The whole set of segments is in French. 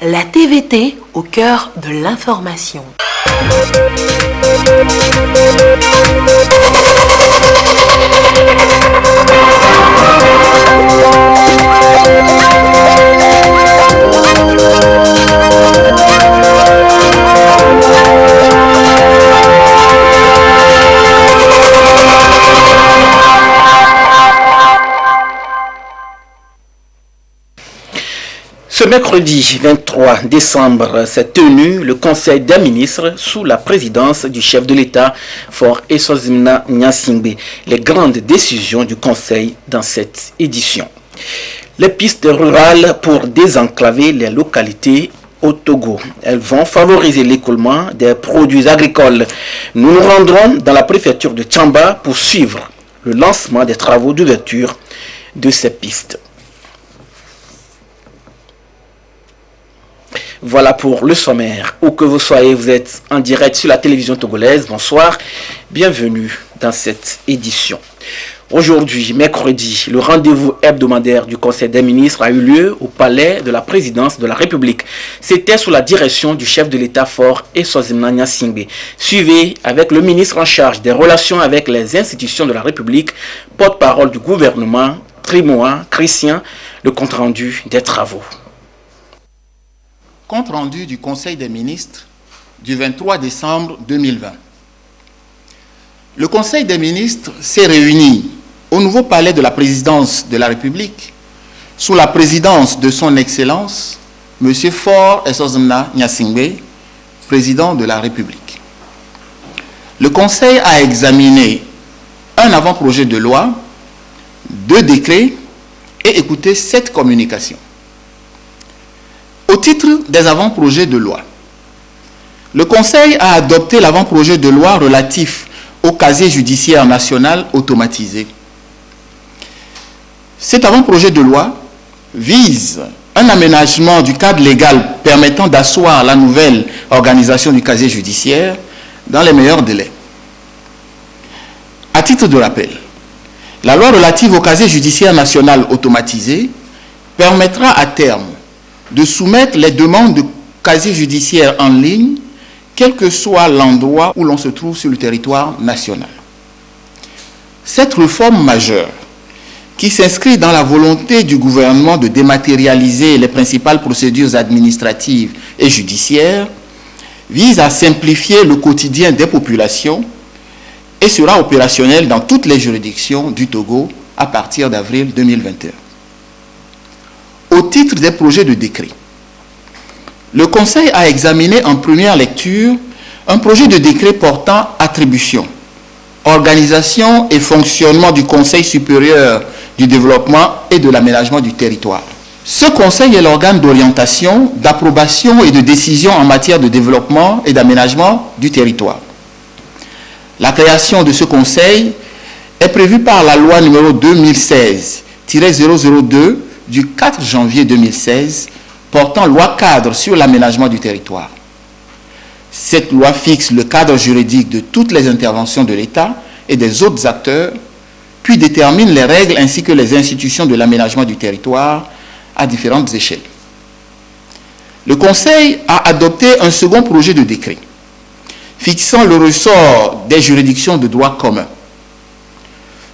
la TVT au cœur de l'information. Ce mercredi 23 décembre s'est tenu le Conseil des ministres sous la présidence du chef de l'État, Faure Essozimna Gnassingbé. Les grandes décisions du Conseil dans cette édition. Les pistes rurales pour désenclaver les localités au Togo. Elles vont favoriser l'écoulement des produits agricoles. Nous nous rendrons dans la préfecture de Tchamba pour suivre le lancement des travaux d'ouverture de ces pistes. Voilà pour le sommaire. Où que vous soyez, vous êtes en direct sur la télévision togolaise. Bonsoir, bienvenue dans cette édition. Aujourd'hui, mercredi, le rendez-vous hebdomadaire du Conseil des ministres a eu lieu au palais de la présidence de la République. C'était sous la direction du chef de l'État Faure Essozimna Gnassingbé. Suivi avec le ministre en charge des relations avec les institutions de la République, porte-parole du gouvernement, Trimoa Christian, le compte-rendu des travaux. Compte rendu du Conseil des ministres du 23 décembre 2020. Le Conseil des ministres s'est réuni au nouveau palais de la présidence de la République sous la présidence de son Excellence, M. Faure Essozimna Gnassingbé, président de la République. Le Conseil a examiné un avant-projet de loi, 2 décrets et écouté 7 communications. Au titre des avant-projets de loi, le Conseil a adopté l'avant-projet de loi relatif au casier judiciaire national automatisé. Cet avant-projet de loi vise un aménagement du cadre légal permettant d'asseoir la nouvelle organisation du casier judiciaire dans les meilleurs délais. À titre de rappel, la loi relative au casier judiciaire national automatisé permettra à terme de soumettre les demandes de casier judiciaire en ligne, quel que soit l'endroit où l'on se trouve sur le territoire national. Cette réforme majeure, qui s'inscrit dans la volonté du gouvernement de dématérialiser les principales procédures administratives et judiciaires, vise à simplifier le quotidien des populations et sera opérationnelle dans toutes les juridictions du Togo à partir d'avril 2021. Au titre des projets de décret, le Conseil a examiné en première lecture un projet de décret portant attribution, organisation et fonctionnement du Conseil supérieur du développement et de l'aménagement du territoire. Ce Conseil est l'organe d'orientation, d'approbation et de décision en matière de développement et d'aménagement du territoire. La création de ce Conseil est prévue par la loi numéro 2016-002 du 4 janvier 2016 portant loi cadre sur l'aménagement du territoire. Cette loi fixe le cadre juridique de toutes les interventions de l'État et des autres acteurs, puis détermine les règles ainsi que les institutions de l'aménagement du territoire à différentes échelles. Le Conseil a adopté un second projet de décret fixant le ressort des juridictions de droit commun.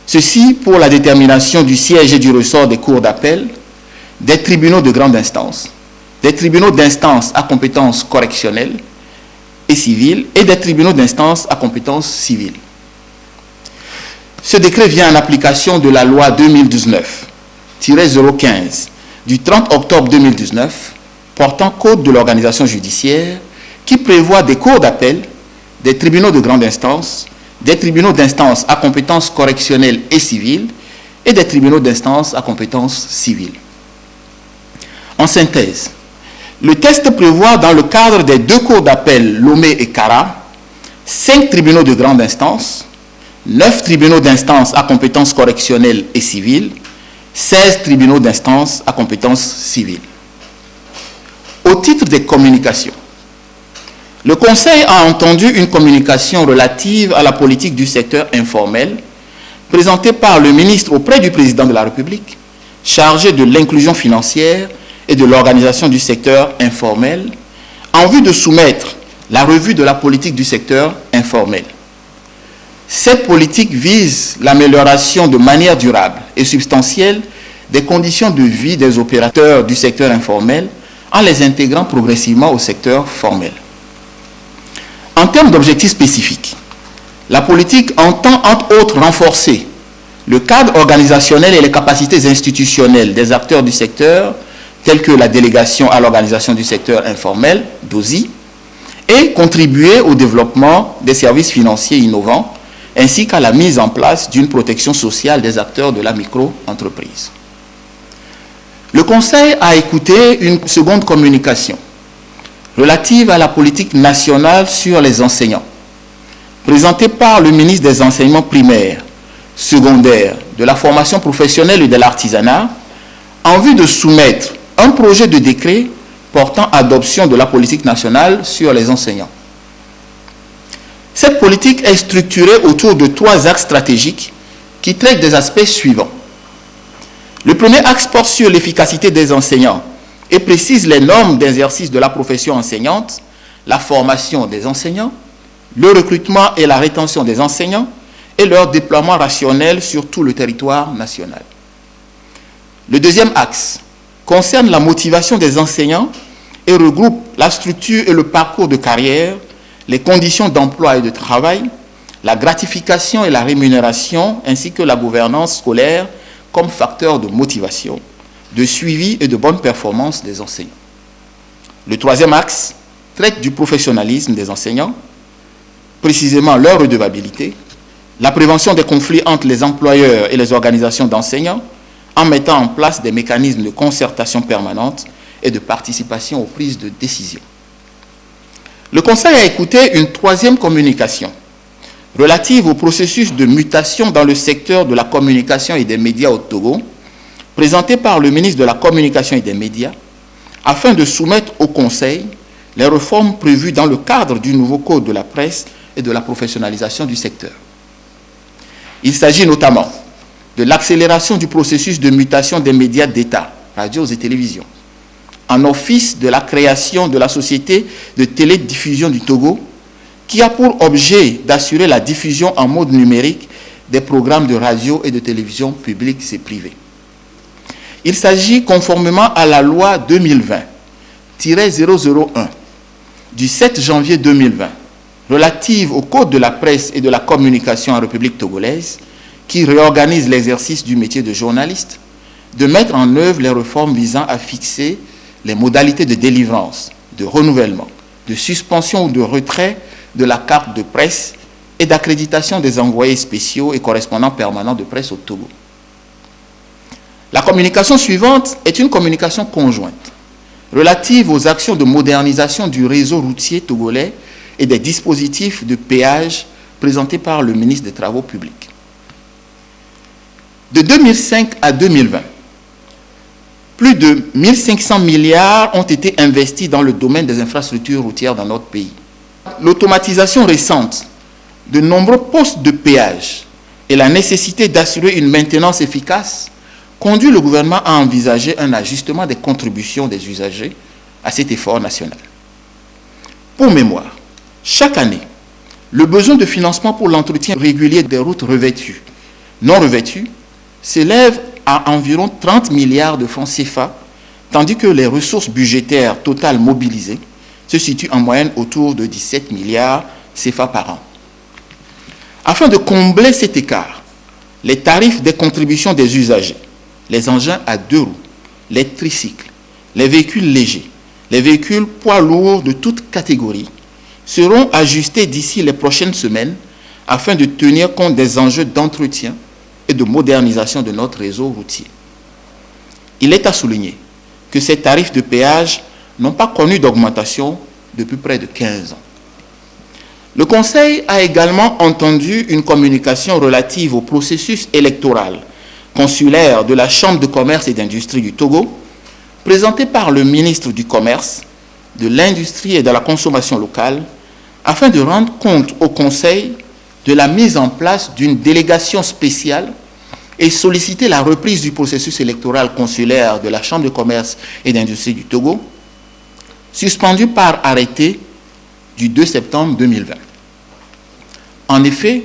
Ceci pour la détermination du siège et du ressort des cours d'appel, des tribunaux de grande instance, des tribunaux d'instance à compétence correctionnelle et civile et des tribunaux d'instance à compétence civile. Ce décret vient en application de la loi 2019-015 du 30 octobre 2019 portant code de l'organisation judiciaire qui prévoit des cours d'appel, des tribunaux de grande instance, des tribunaux d'instance à compétence correctionnelle et civile et des tribunaux d'instance à compétence civile. En synthèse, le texte prévoit dans le cadre des 2 cours d'appel Lomé et Kara, 5 tribunaux de grande instance, 9 tribunaux d'instance à compétence correctionnelle et civile, 16 tribunaux d'instance à compétence civile. Au titre des communications, le Conseil a entendu une communication relative à la politique du secteur informel présentée par le ministre auprès du président de la République, chargé de l'inclusion financière et de l'organisation du secteur informel en vue de soumettre la revue de la politique du secteur informel. Cette politique vise l'amélioration de manière durable et substantielle des conditions de vie des opérateurs du secteur informel en les intégrant progressivement au secteur formel. En termes d'objectifs spécifiques, la politique entend entre autres renforcer le cadre organisationnel et les capacités institutionnelles des acteurs du secteur, tels que la délégation à l'organisation du secteur informel, DOSI, et contribuer au développement des services financiers innovants, ainsi qu'à la mise en place d'une protection sociale des acteurs de la micro-entreprise. Le Conseil a écouté une seconde communication relative à la politique nationale sur les enseignants, présentée par le ministre des Enseignements primaires, secondaires, de la formation professionnelle et de l'artisanat, en vue de soumettre un projet de décret portant adoption de la politique nationale sur les enseignants. Cette politique est structurée autour de 3 axes stratégiques qui traitent des aspects suivants. Le premier axe porte sur l'efficacité des enseignants et précise les normes d'exercice de la profession enseignante, la formation des enseignants, le recrutement et la rétention des enseignants et leur déploiement rationnel sur tout le territoire national. Le deuxième axe concerne la motivation des enseignants et regroupe la structure et le parcours de carrière, les conditions d'emploi et de travail, la gratification et la rémunération, ainsi que la gouvernance scolaire comme facteur de motivation, de suivi et de bonne performance des enseignants. Le troisième axe traite du professionnalisme des enseignants, précisément leur redevabilité, la prévention des conflits entre les employeurs et les organisations d'enseignants, en mettant en place des mécanismes de concertation permanente et de participation aux prises de décision. Le Conseil a écouté une troisième communication relative au processus de mutation dans le secteur de la communication et des médias au Togo, présentée par le ministre de la Communication et des Médias, afin de soumettre au Conseil les réformes prévues dans le cadre du nouveau Code de la presse et de la professionnalisation du secteur. Il s'agit notamment de l'accélération du processus de mutation des médias d'État, radios et télévisions, en office de la création de la Société de télédiffusion du Togo, qui a pour objet d'assurer la diffusion en mode numérique des programmes de radio et de télévision publics et privés. Il s'agit, conformément à la loi 2020-001 du 7 janvier 2020, relative au Code de la presse et de la communication en République togolaise, qui réorganise l'exercice du métier de journaliste, de mettre en œuvre les réformes visant à fixer les modalités de délivrance, de renouvellement, de suspension ou de retrait de la carte de presse et d'accréditation des envoyés spéciaux et correspondants permanents de presse au Togo. La communication suivante est une communication conjointe relative aux actions de modernisation du réseau routier togolais et des dispositifs de péage présentés par le ministre des Travaux publics. De 2005 à 2020, plus de 1500 milliards ont été investis dans le domaine des infrastructures routières dans notre pays. L'automatisation récente de nombreux postes de péage et la nécessité d'assurer une maintenance efficace conduit le gouvernement à envisager un ajustement des contributions des usagers à cet effort national. Pour mémoire, chaque année, le besoin de financement pour l'entretien régulier des routes revêtues, non revêtues, s'élève à environ 30 milliards de francs CFA, tandis que les ressources budgétaires totales mobilisées se situent en moyenne autour de 17 milliards CFA par an. Afin de combler cet écart, les tarifs des contributions des usagers, les engins à 2 roues, les tricycles, les véhicules légers, les véhicules poids lourds de toutes catégories seront ajustés d'ici les prochaines semaines afin de tenir compte des enjeux d'entretien et de modernisation de notre réseau routier. Il est à souligner que ces tarifs de péage n'ont pas connu d'augmentation depuis près de 15 ans. Le Conseil a également entendu une communication relative au processus électoral consulaire de la Chambre de commerce et d'industrie du Togo, présentée par le ministre du Commerce, de l'Industrie et de la Consommation locale, afin de rendre compte au Conseil de la mise en place d'une délégation spéciale et sollicité la reprise du processus électoral consulaire de la Chambre de commerce et d'industrie du Togo, suspendu par arrêté du 2 septembre 2020. En effet,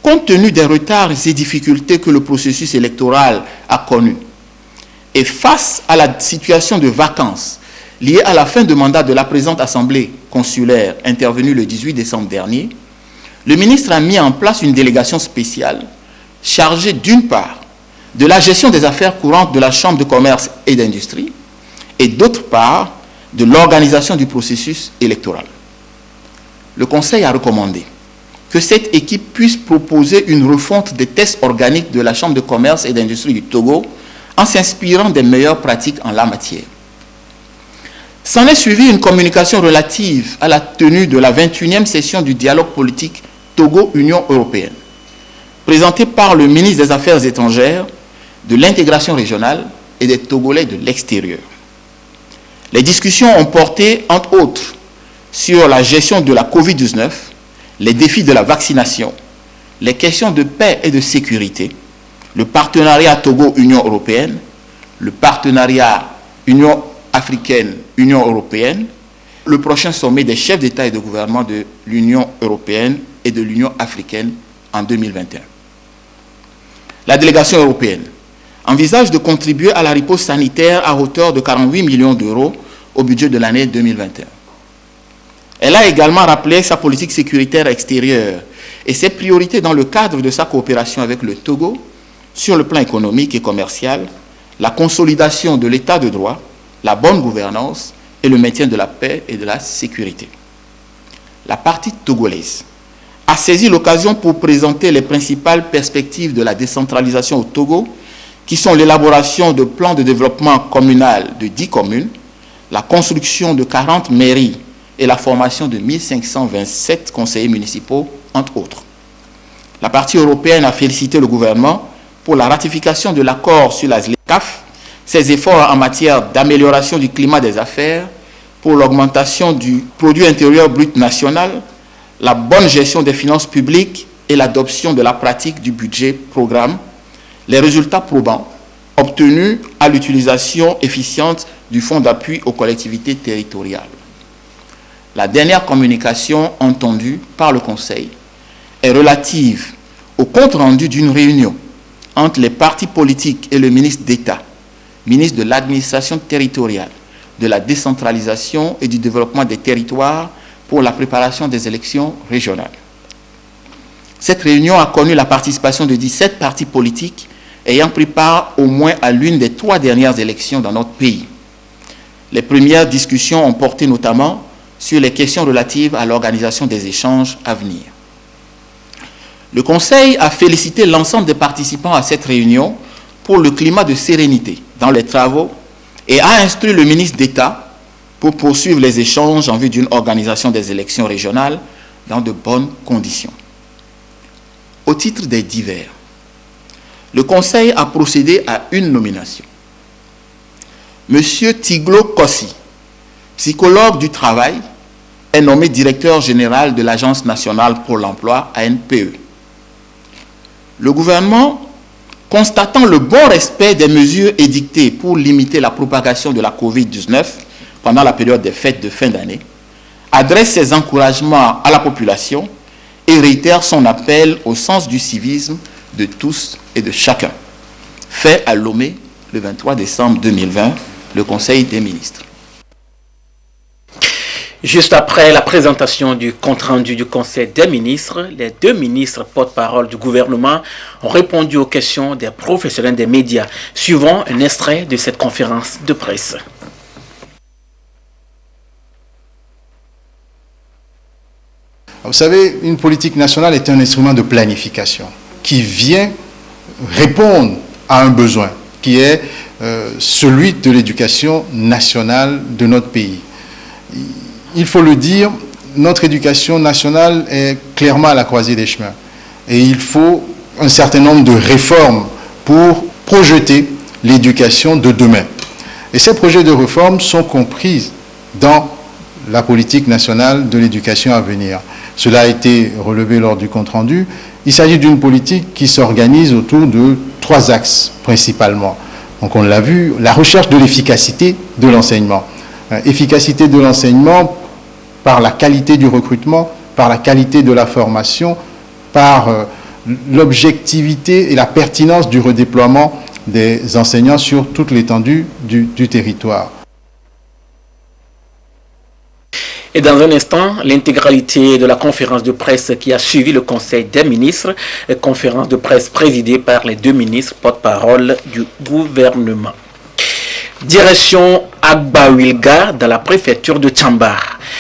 compte tenu des retards et difficultés que le processus électoral a connus, et face à la situation de vacances liée à la fin de mandat de la présente Assemblée consulaire intervenue le 18 décembre dernier, le ministre a mis en place une délégation spéciale chargée d'une part de la gestion des affaires courantes de la Chambre de commerce et d'industrie et d'autre part de l'organisation du processus électoral. Le Conseil a recommandé que cette équipe puisse proposer une refonte des tests organiques de la Chambre de commerce et d'industrie du Togo en s'inspirant des meilleures pratiques en la matière. S'en est suivi une communication relative à la tenue de la 21e session du dialogue politique Togo-Union européenne, présentée par le ministre des Affaires étrangères, de l'intégration régionale et des Togolais de l'extérieur. Les discussions ont porté, entre autres, sur la gestion de la Covid-19, les défis de la vaccination, les questions de paix et de sécurité, le partenariat Togo-Union européenne, le partenariat Union africaine-Union européenne, le prochain sommet des chefs d'État et de gouvernement de l'Union européenne et de l'Union africaine en 2021. La délégation européenne envisage de contribuer à la riposte sanitaire à hauteur de 48 millions d'euros au budget de l'année 2021. Elle a également rappelé sa politique sécuritaire extérieure et ses priorités dans le cadre de sa coopération avec le Togo sur le plan économique et commercial, la consolidation de l'état de droit, la bonne gouvernance et le maintien de la paix et de la sécurité. La partie togolaise a saisi l'occasion pour présenter les principales perspectives de la décentralisation au Togo, qui sont l'élaboration de plans de développement communal de 10 communes, la construction de 40 mairies et la formation de 1527 conseillers municipaux, entre autres. La partie européenne a félicité le gouvernement pour la ratification de l'accord sur la ZLECAf, ses efforts en matière d'amélioration du climat des affaires, pour l'augmentation du produit intérieur brut national, la bonne gestion des finances publiques et l'adoption de la pratique du budget programme, les résultats probants obtenus à l'utilisation efficiente du fonds d'appui aux collectivités territoriales. La dernière communication entendue par le Conseil est relative au compte-rendu d'une réunion entre les partis politiques et le ministre d'État, ministre de l'administration territoriale, de la décentralisation et du développement des territoires pour la préparation des élections régionales. Cette réunion a connu la participation de 17 partis politiques ayant pris part au moins à l'une des 3 dernières élections dans notre pays. Les premières discussions ont porté notamment sur les questions relatives à l'organisation des échanges à venir. Le Conseil a félicité l'ensemble des participants à cette réunion pour le climat de sérénité dans les travaux et a instruit le ministre d'État pour poursuivre les échanges en vue d'une organisation des élections régionales dans de bonnes conditions. Au titre des divers, le Conseil a procédé à une nomination. Monsieur Tiglo Kossi, psychologue du travail, est nommé directeur général de l'Agence nationale pour l'emploi, ANPE. Le gouvernement, constatant le bon respect des mesures édictées pour limiter la propagation de la Covid-19 pendant la période des fêtes de fin d'année, adresse ses encouragements à la population et réitère son appel au sens du civisme de tous et de chacun. Fait à Lomé le 23 décembre 2020, le Conseil des ministres. Juste après la présentation du compte-rendu du Conseil des ministres, les 2 ministres porte-parole du gouvernement ont répondu aux questions des professionnels des médias, suivant un extrait de cette conférence de presse. Vous savez, une politique nationale est un instrument de planification qui vient répondre à un besoin, qui est celui de l'éducation nationale de notre pays. Il faut le dire, notre éducation nationale est clairement à la croisée des chemins. Et il faut un certain nombre de réformes pour projeter l'éducation de demain. Et ces projets de réforme sont compris dans la politique nationale de l'éducation à venir. Cela a été relevé lors du compte-rendu Il s'agit d'une politique qui s'organise autour de 3 axes principalement. Donc on l'a vu, la recherche de l'efficacité de l'enseignement. Efficacité de l'enseignement par la qualité du recrutement, par la qualité de la formation, par l'objectivité et la pertinence du redéploiement des enseignants sur toute l'étendue du territoire. Et dans un instant, l'intégralité de la conférence de presse qui a suivi le Conseil des ministres, conférence de presse présidée par les 2 ministres porte-parole du gouvernement. Direction Agba-Wilga dans la préfecture de Tchamba.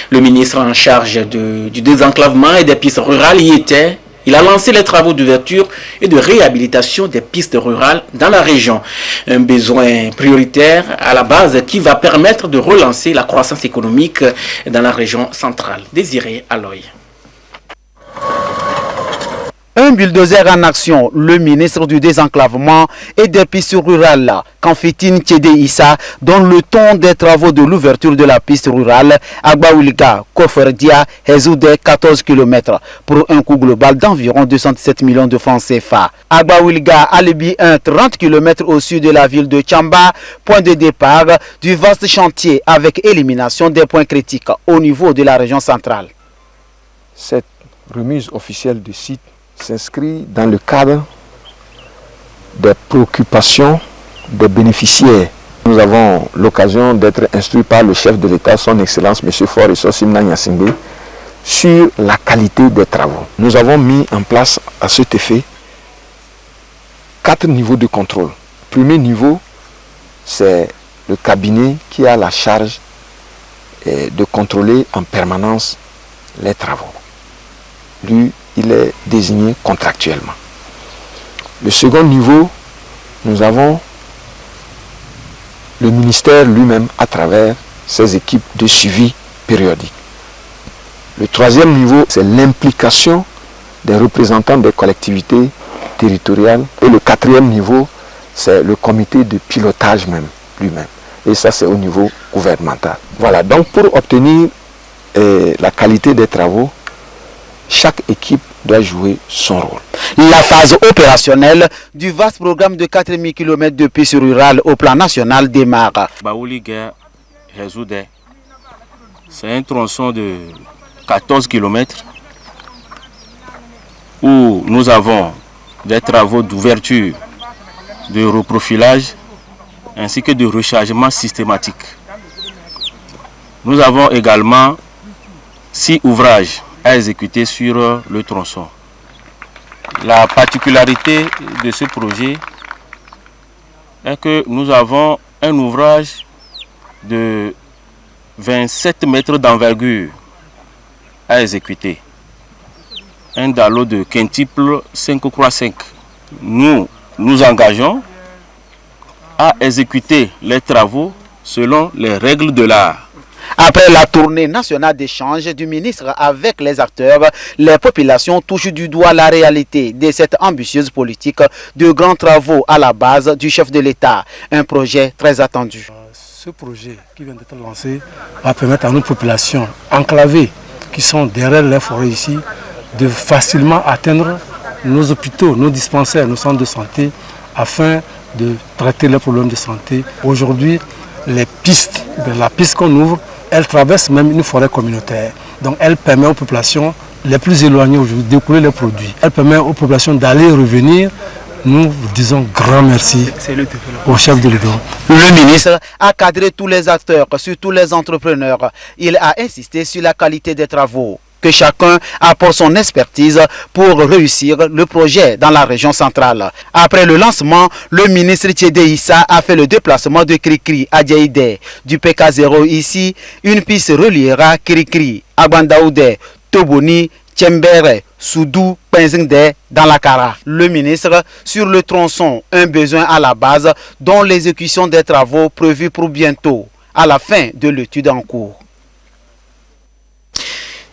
Le ministre en charge du désenclavement et des pistes rurales y était. Il a lancé les travaux d'ouverture et de réhabilitation des pistes rurales dans la région. Un besoin prioritaire à la base qui va permettre de relancer la croissance économique dans la région centrale. Désiré Aloy. Un bulldozer en action, le ministre du désenclavement et des pistes rurales, Kanfitine Tchédé Issa, donne le ton des travaux de l'ouverture de la piste rurale Agba-Wilga, Koferdia, Hezoude, 14 km, pour un coût global d'environ 217 millions de francs CFA. Agba-Wilga, Alibi 1, 30 km au sud de la ville de Tchamba, point de départ du vaste chantier avec élimination des points critiques au niveau de la région centrale. Cette remise officielle du site s'inscrit dans le cadre des préoccupations des bénéficiaires. Nous avons l'occasion d'être instruits par le chef de l'État, son Excellence M. Faure Essosimna Gnassingbé, sur la qualité des travaux. Nous avons mis en place à cet effet 4 niveaux de contrôle. Premier niveau, c'est le cabinet qui a la charge de contrôler en permanence les travaux. Lui, il est désigné contractuellement. Le second niveau, nous avons le ministère lui-même à travers ses équipes de suivi périodique. Le troisième niveau, c'est l'implication des représentants des collectivités territoriales. Et le quatrième niveau, c'est le comité de pilotage même, lui-même. Et ça, c'est au niveau gouvernemental. Voilà, donc pour obtenir la qualité des travaux, chaque équipe doit jouer son rôle. La phase opérationnelle du vaste programme de 4000 km de pistes rurales au plan national démarre. Agba-Wilga, Hezoude, c'est un tronçon de 14 km où nous avons des travaux d'ouverture, de reprofilage ainsi que de rechargement systématique. Nous avons également 6 ouvrages à exécuter sur le tronçon. La particularité de ce projet est que nous avons un ouvrage de 27 mètres d'envergure à exécuter. Un dallo de quintuple 5x5. Nous nous engageons à exécuter les travaux selon les règles de l'art. Après la tournée nationale d'échange du ministre avec les acteurs, les populations touchent du doigt la réalité de cette ambitieuse politique de grands travaux à la base du chef de l'État. Un projet très attendu. Ce projet qui vient d'être lancé va permettre à nos populations enclavées qui sont derrière les forêts ici de facilement atteindre nos hôpitaux, nos dispensaires, nos centres de santé afin de traiter leurs problèmes de santé. Aujourd'hui, les pistes, la piste qu'on ouvre, elle traverse même une forêt communautaire. Donc elle permet aux populations les plus éloignées aujourd'hui d'écouler les produits. Elle permet aux populations d'aller et revenir. Nous vous disons grand merci au chef de l'État. Le ministre a cadré tous les acteurs, surtout les entrepreneurs. Il a insisté sur la qualité des travaux. Que chacun apporte son expertise pour réussir le projet dans la région centrale. Après le lancement, le ministre Tchédé Issa a fait le déplacement de Krikri à Djaïdé. Du PK0 ici, une piste reliera Krikri, Agbandaoudé, Toboni, Tchembere, Soudou, Penzingde dans la Kara. Le ministre sur le tronçon, un besoin à la base dont l'exécution des travaux prévus pour bientôt, à la fin de l'étude en cours.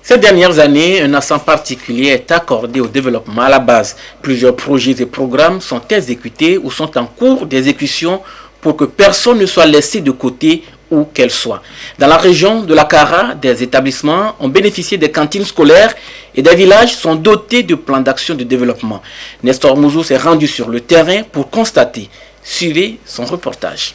Ces dernières années, un accent particulier est accordé au développement à la base. Plusieurs projets et programmes sont exécutés ou sont en cours d'exécution pour que personne ne soit laissé de côté où qu'elles soient. Dans la région de la Kara, des établissements ont bénéficié des cantines scolaires et des villages sont dotés de plans d'action de développement. Nestor Mouzou s'est rendu sur le terrain pour constater. Suivez son reportage.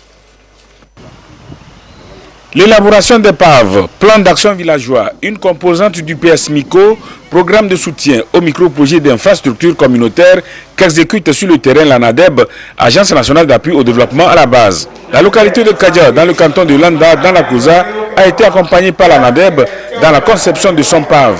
L'élaboration des PAV, plan d'action villageois, une composante du PSMICO, programme de soutien aux micro-projets d'infrastructures communautaires qu'exécute sur le terrain l'ANADEB, Agence nationale d'appui au développement à la base. La localité de Kadja, dans le canton de Landa, dans la Kouza, a été accompagnée par l'ANADEB dans la conception de son PAV.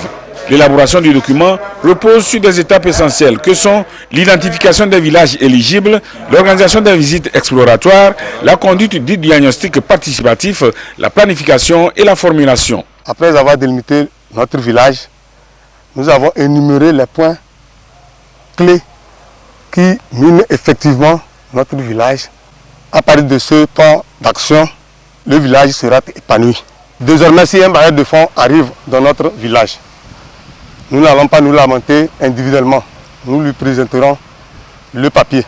L'élaboration du document repose sur des étapes essentielles que sont l'identification des villages éligibles, l'organisation des visites exploratoires, la conduite du diagnostic participatif, la planification et la formulation. Après avoir délimité notre village, nous avons énuméré les points clés qui minent effectivement notre village. À partir de ce plan d'action, le village sera épanoui. Désormais, si un bailleur de fonds arrive dans notre village, nous n'allons pas nous lamenter individuellement. Nous lui présenterons le papier.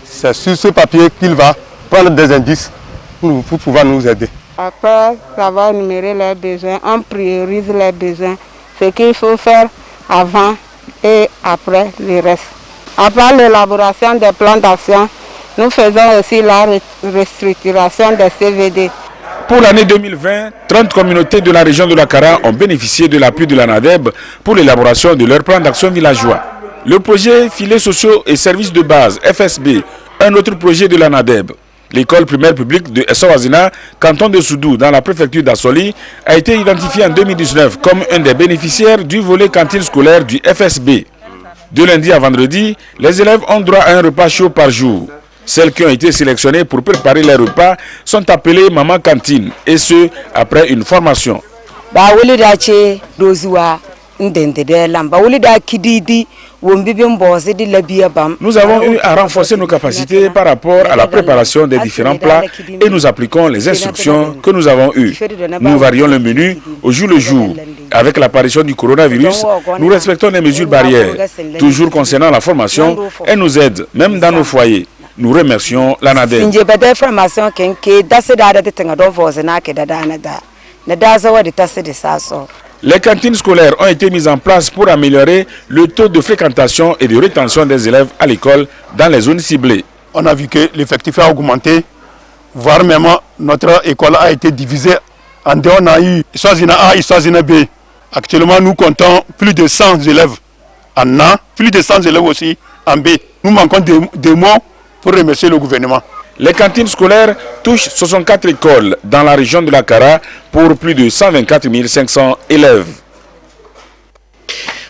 C'est sur ce papier qu'il va prendre des indices pour pouvoir nous aider. Après avoir énuméré les besoins, on priorise les besoins. Ce qu'il faut faire avant et après le reste. Après l'élaboration des plans d'action, nous faisons aussi la restructuration des CVD. Pour l'année 2020, 30 communautés de la région de la Kara ont bénéficié de l'appui de l'ANADEB pour l'élaboration de leur plan d'action villageois. Le projet Filets sociaux et services de base, FSB, un autre projet de l'ANADEB. L'école primaire publique de Essawazina, canton de Soudou, dans la préfecture d'Assoli, a été identifiée en 2019 comme un des bénéficiaires du volet cantine scolaire du FSB. De lundi à vendredi, les élèves ont droit à un repas chaud par jour. Celles qui ont été sélectionnées pour préparer les repas sont appelées Maman Cantine, et ce, après une formation. Nous avons eu à renforcer nos capacités par rapport à la préparation des différents plats et nous appliquons les instructions que nous avons eues. Nous varions le menu au jour le jour. Avec l'apparition du coronavirus, nous respectons les mesures barrières. Toujours concernant la formation, elle nous aide, même dans nos foyers. Nous remercions l'ANADEB. Les cantines scolaires ont été mises en place pour améliorer le taux de fréquentation et de rétention des élèves à l'école dans les zones ciblées. On a vu que l'effectif a augmenté, voire même notre école a été divisée en deux. On a eu Essawazina A et Essawazina B. Actuellement, nous comptons plus de 100 élèves en A, plus de 100 élèves aussi en B. Nous manquons des mots pour remercier le gouvernement. Les cantines scolaires touchent 64 écoles dans la région de la Kara pour plus de 124 500 élèves.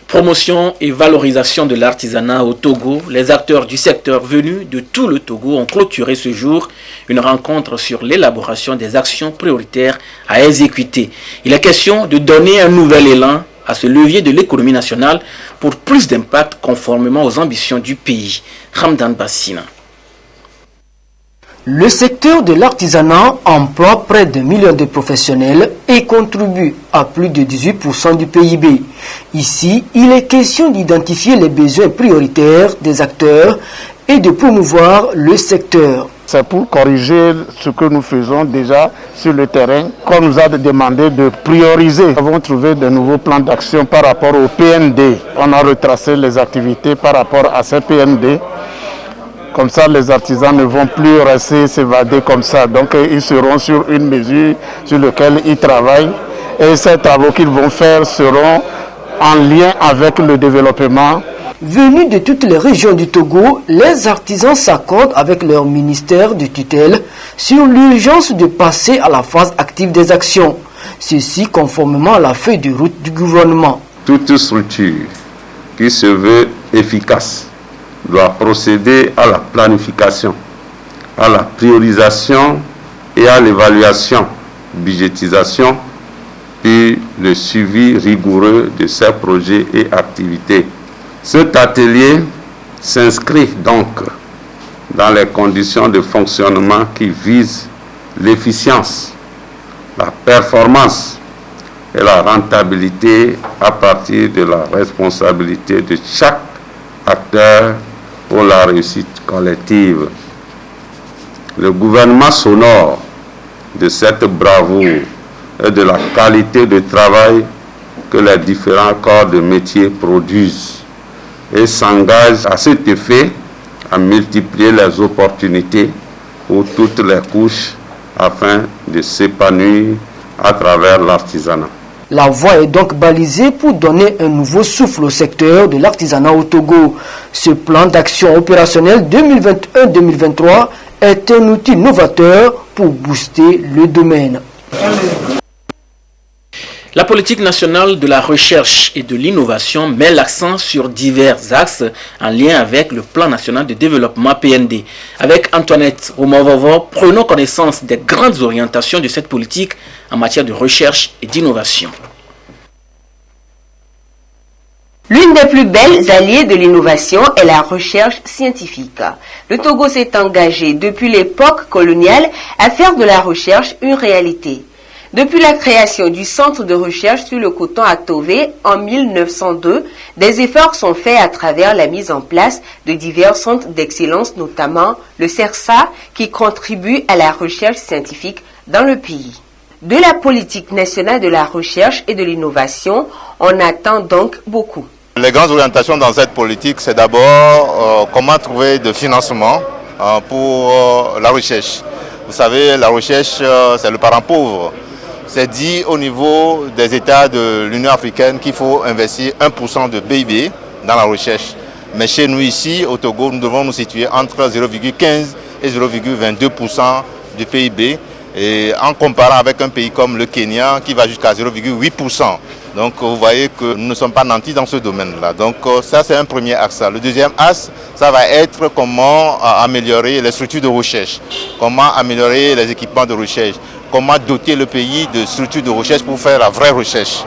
Promotion et valorisation de l'artisanat au Togo. Les acteurs du secteur venus de tout le Togo ont clôturé ce jour une rencontre sur l'élaboration des actions prioritaires à exécuter. Il est question de donner un nouvel élan à ce levier de l'économie nationale pour plus d'impact conformément aux ambitions du pays. Ramdan Bassina. Le secteur de l'artisanat emploie près de 1 million de professionnels et contribue à plus de 18% du PIB. Ici, il est question d'identifier les besoins prioritaires des acteurs et de promouvoir le secteur. C'est pour corriger ce que nous faisons déjà sur le terrain, qu'on nous a demandé de prioriser. Nous avons trouvé de nouveaux plans d'action par rapport au PND. On a retracé les activités par rapport à ces PND. Comme ça, les artisans ne vont plus rester s'évader comme ça. Donc, ils seront sur une mesure sur laquelle ils travaillent. Et ces travaux qu'ils vont faire seront en lien avec le développement. Venus de toutes les régions du Togo, les artisans s'accordent avec leur ministère de tutelle sur l'urgence de passer à la phase active des actions. Ceci conformément à la feuille de route du gouvernement. Toute structure qui se veut efficace doit procéder à la planification, à la priorisation et à l'évaluation, budgétisation et le suivi rigoureux de ces projets et activités. Cet atelier s'inscrit donc dans les conditions de fonctionnement qui visent l'efficience, la performance et la rentabilité à partir de la responsabilité de chaque acteur pour la réussite collective. Le gouvernement s'honore de cette bravoure et de la qualité de travail que les différents corps de métier produisent et s'engage à cet effet à multiplier les opportunités pour toutes les couches afin de s'épanouir à travers l'artisanat. La voie est donc balisée pour donner un nouveau souffle au secteur de l'artisanat au Togo. Ce plan d'action opérationnel 2021-2023 est un outil novateur pour booster le domaine. La politique nationale de la recherche et de l'innovation met l'accent sur divers axes en lien avec le plan national de développement PND. Avec Antoinette Romovovo, prenons connaissance des grandes orientations de cette politique en matière de recherche et d'innovation. L'une des plus belles alliées de l'innovation est la recherche scientifique. Le Togo s'est engagé depuis l'époque coloniale à faire de la recherche une réalité. Depuis la création du centre de recherche sur le coton à Tové en 1902, des efforts sont faits à travers la mise en place de divers centres d'excellence, notamment le CERSA, qui contribue à la recherche scientifique dans le pays. De la politique nationale de la recherche et de l'innovation, on attend donc beaucoup. Les grandes orientations dans cette politique, c'est d'abord comment trouver de financement pour la recherche. Vous savez, la recherche, c'est le parent pauvre. C'est dit au niveau des États de l'Union africaine qu'il faut investir 1% de PIB dans la recherche. Mais chez nous ici, au Togo, nous devons nous situer entre 0,15 et 0,22% du PIB. Et en comparant avec un pays comme le Kenya qui va jusqu'à 0,8%. Donc vous voyez que nous ne sommes pas nantis dans ce domaine-là. Donc ça c'est un premier axe. Le deuxième axe, ça va être comment améliorer les structures de recherche, comment améliorer les équipements de recherche, comment doter le pays de structures de recherche pour faire la vraie recherche.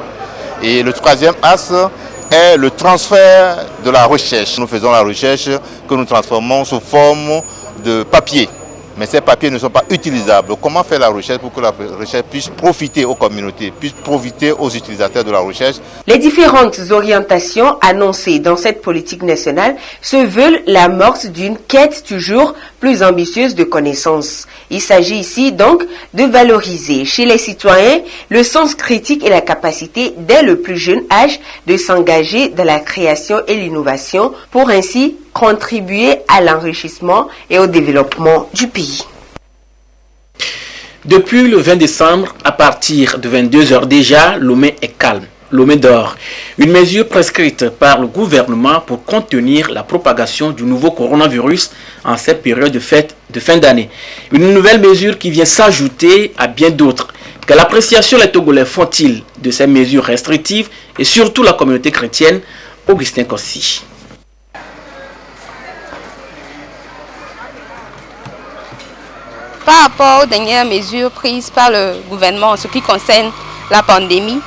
Et le troisième axe est le transfert de la recherche. Nous faisons la recherche que nous transformons sous forme de papier. Mais ces papiers ne sont pas utilisables. Comment faire la recherche pour que la recherche puisse profiter aux communautés, puisse profiter aux utilisateurs de la recherche? Les différentes orientations annoncées dans cette politique nationale se veulent l'amorce d'une quête toujours plus ambitieuse de connaissances. Il s'agit ici donc de valoriser chez les citoyens le sens critique et la capacité dès le plus jeune âge de s'engager dans la création et l'innovation pour ainsi contribuer à l'enrichissement et au développement du pays. Depuis le 20 décembre, à partir de 22h déjà, Lomé est calme. Lomé dort. Une mesure prescrite par le gouvernement pour contenir la propagation du nouveau coronavirus en cette période de fête de fin d'année. Une nouvelle mesure qui vient s'ajouter à bien d'autres. Quelle appréciation les Togolais font-ils de ces mesures restrictives et surtout la communauté chrétienne? Augustin Kossi. Par rapport aux dernières mesures prises par le gouvernement en ce qui concerne la pandémie,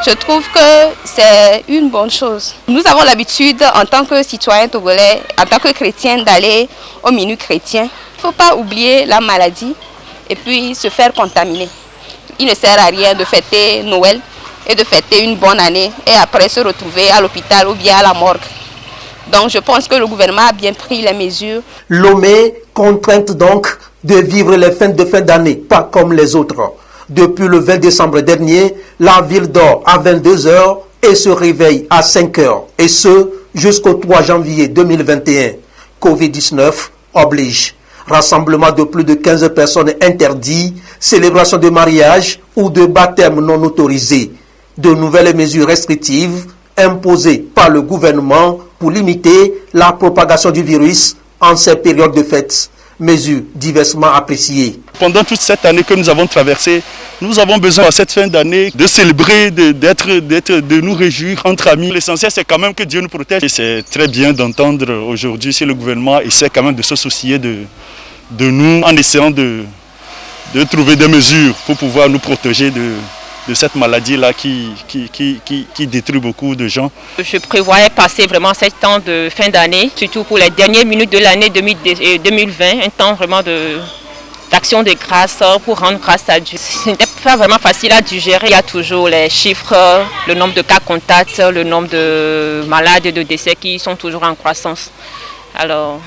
je trouve que c'est une bonne chose. Nous avons l'habitude, en tant que citoyens togolais, en tant que chrétiens, d'aller au minuit chrétien. Il ne faut pas oublier la maladie et puis se faire contaminer. Il ne sert à rien de fêter Noël et de fêter une bonne année et après se retrouver à l'hôpital ou bien à la morgue. Donc je pense que le gouvernement a bien pris les mesures. Lomé contrainte donc de vivre les fêtes de fin d'année, pas comme les autres. Depuis le 20 décembre dernier, la ville dort à 22h et se réveille à 5h. Et ce, jusqu'au 3 janvier 2021. Covid-19 oblige. Rassemblement de plus de 15 personnes interdit, célébration de mariage ou de baptême non autorisé. De nouvelles mesures restrictives imposées par le gouvernement pour limiter la propagation du virus en ces périodes de fêtes. Mesures diversement appréciées. Pendant toute cette année que nous avons traversée, nous avons besoin à cette fin d'année de célébrer, de nous réjouir entre amis. L'essentiel c'est quand même que Dieu nous protège. Et c'est très bien d'entendre aujourd'hui si le gouvernement essaie quand même de se soucier de nous en essayant de trouver des mesures pour pouvoir nous protéger de cette maladie-là qui détruit beaucoup de gens. Je prévoyais passer vraiment ce temps de fin d'année, surtout pour les dernières minutes de l'année 2020, un temps vraiment d'action de grâce pour rendre grâce à Dieu. Ce n'était pas vraiment facile à digérer. Il y a toujours les chiffres, le nombre de cas contacts, le nombre de malades et de décès qui sont toujours en croissance. Alors,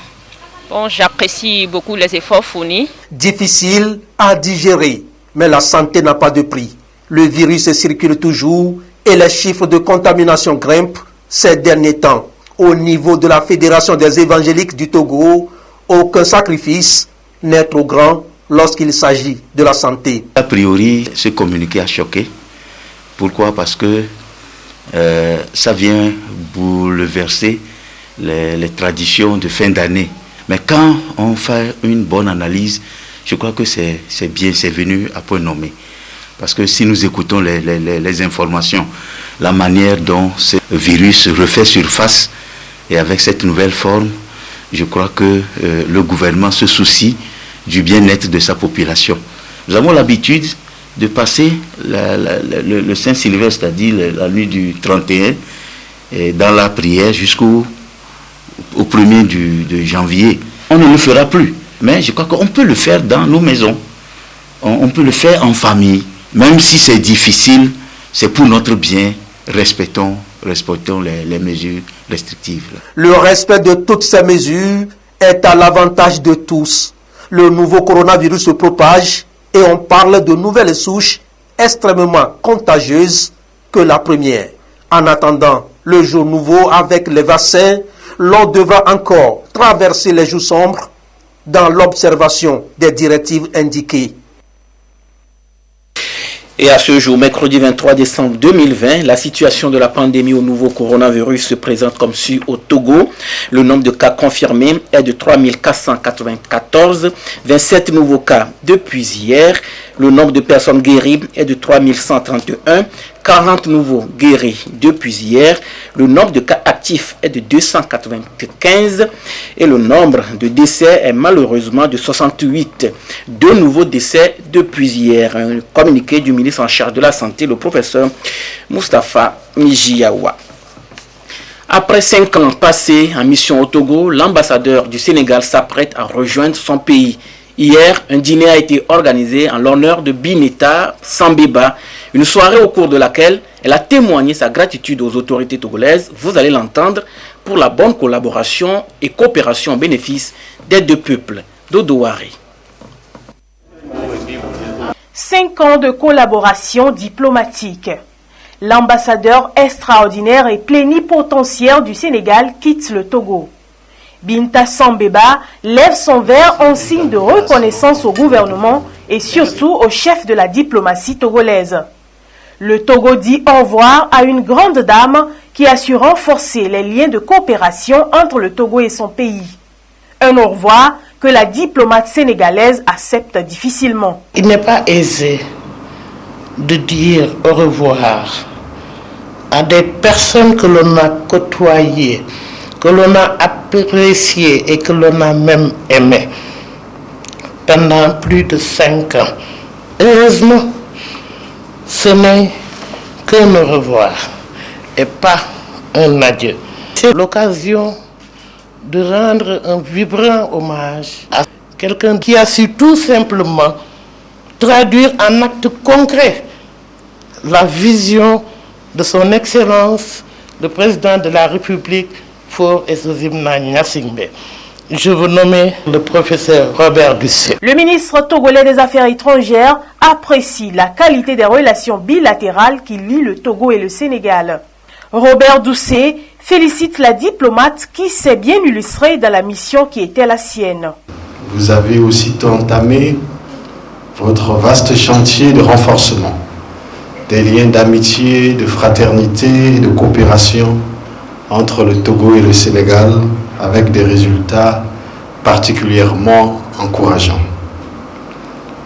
Bon, j'apprécie beaucoup les efforts fournis. Difficile à digérer, mais la santé n'a pas de prix. Le virus circule toujours et les chiffres de contamination grimpent ces derniers temps. Au niveau de la Fédération des évangéliques du Togo, aucun sacrifice n'est trop grand lorsqu'il s'agit de la santé. A priori, ce communiqué a choqué. Pourquoi? Parce que ça vient bouleverser les traditions de fin d'année. Mais quand on fait une bonne analyse, je crois que c'est bien, c'est venu à point nommé. Parce que si nous écoutons les informations, la manière dont ce virus refait surface, et avec cette nouvelle forme, je crois que le gouvernement se soucie du bien-être de sa population. Nous avons l'habitude de passer le Saint-Sylvestre, c'est-à-dire la nuit du 31, et dans la prière jusqu'au 1er de janvier. On ne le fera plus, mais je crois qu'on peut le faire dans nos maisons. On peut le faire en famille, même si c'est difficile, c'est pour notre bien. Respectons les mesures restrictives. Le respect de toutes ces mesures est à l'avantage de tous. Le nouveau coronavirus se propage et on parle de nouvelles souches extrêmement contagieuses que la première. En attendant le jour nouveau avec les vaccins, l'on devra encore traverser les jours sombres dans l'observation des directives indiquées. Et à ce jour, mercredi 23 décembre 2020, la situation de la pandémie au nouveau coronavirus se présente comme suit au Togo. Le nombre de cas confirmés est de 3494, 27 nouveaux cas depuis hier. Le nombre de personnes guéries est de 3131, 40 nouveaux guéris depuis hier. Le nombre de cas actifs est de 295 et le nombre de décès est malheureusement de 68. 2 nouveaux décès depuis hier. Un communiqué du ministre en charge de la Santé, le professeur Moustapha Mijiawa. Après 5 ans passés en mission au Togo, l'ambassadeur du Sénégal s'apprête à rejoindre son pays. Hier, un dîner a été organisé en l'honneur de Bineta Sambeba, une soirée au cours de laquelle elle a témoigné sa gratitude aux autorités togolaises, vous allez l'entendre, pour la bonne collaboration et coopération au bénéfice des deux peuples. Dodouare. 5 ans de collaboration diplomatique. L'ambassadeur extraordinaire et plénipotentiaire du Sénégal quitte le Togo. Binta Sambeba lève son verre en signe de reconnaissance au gouvernement et surtout au chef de la diplomatie togolaise. Le Togo dit au revoir à une grande dame qui a su renforcer les liens de coopération entre le Togo et son pays. Un au revoir que la diplomate sénégalaise accepte difficilement. Il n'est pas aisé de dire au revoir à des personnes que l'on a côtoyées, que l'on a appréciées et que l'on a même aimées pendant plus de 5 ans. Heureusement, ce n'est qu'un au revoir et pas un adieu. C'est l'occasion de rendre un vibrant hommage à quelqu'un qui a su tout simplement traduire en actes concrets la vision de son Excellence, le président de la République, Faure Essozimna Gnassingbé. Je vous nomme le professeur Robert Doucet. Le ministre togolais des Affaires étrangères apprécie la qualité des relations bilatérales qui lient le Togo et le Sénégal. Robert Doucet félicite la diplomate qui s'est bien illustrée dans la mission qui était la sienne. Vous avez aussitôt entamé votre vaste chantier de renforcement des liens d'amitié, de fraternité et de coopération entre le Togo et le Sénégal avec des résultats particulièrement encourageants.